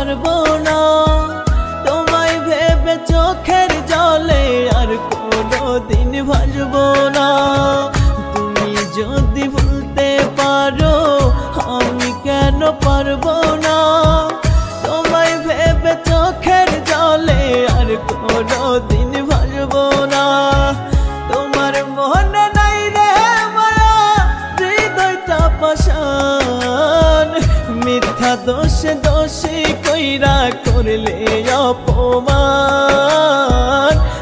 পারবো না, তোমায় ভেবে চোখের জলে আর কোনোদিন ভাসবো না। তুমি যদি ভুলতে পারো আমি কেন পারবো না, তোমায় ভেবে চোখের জলে আর কোনোদিন ভাসবো না। তোমার মনে নাই রে মায়া, হৃদয়টা পাষাণ, মিথ্যা দোষে দোষী কইরা করলে অপমান,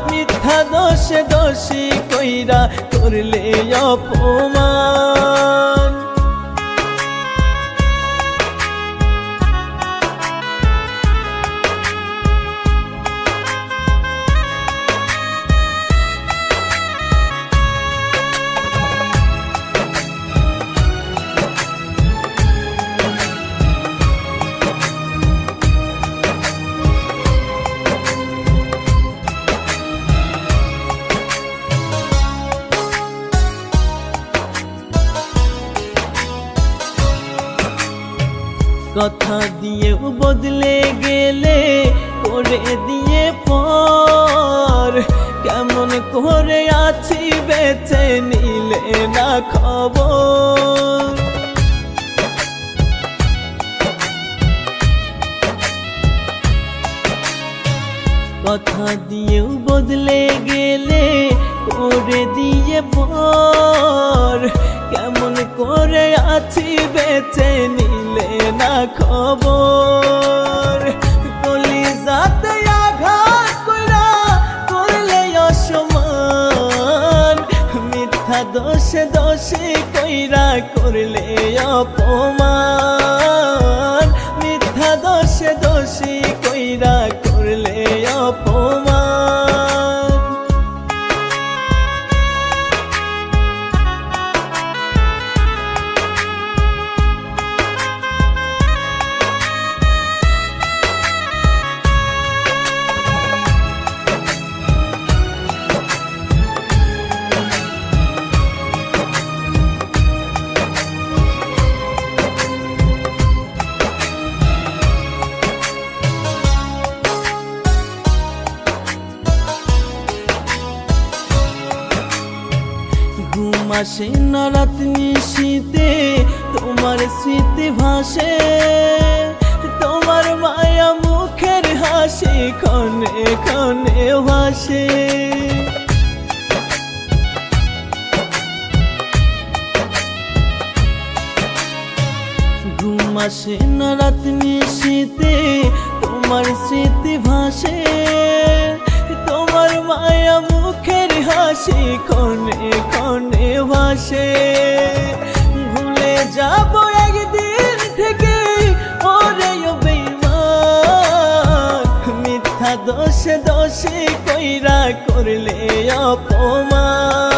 মিথ্যা দোষে দোষী কইরা করলে অপমান। কথা দিয়েও বদলে গেলে করে দিয়ে পর, কেমন করে আছি বেঁচে নিলে না খবর। কথা দিয়েও বদলে গেলে করে দিয়ে পর, কেমন করে আছি বেঁচে নিলে না খবর। কলিজাতে আঘাত কইরা করলে অসম্মান, মিথ্যা দোষে দোষী কইরা করলে অপমান, মিথ্যা দোষে দোষী কইরা করলে অপমান। ঘুম আসে না রাত নিশীতে তোমার স্মৃতি ভাসে, তোমার মায়া মুখের হাসি ক্ষণে ক্ষণে ভাসে। ঘুম আসে না রাত নিশীতে তোমার স্মৃতি ভাসে, তোমার মায়া মুখের হাসি ক্ষণে ক্ষণে ভাসে। ভুলে যাব একদিন থেকে ওরে বেঈমান, মিথ্যা দোষে দোষী কইরা করলে অপমান।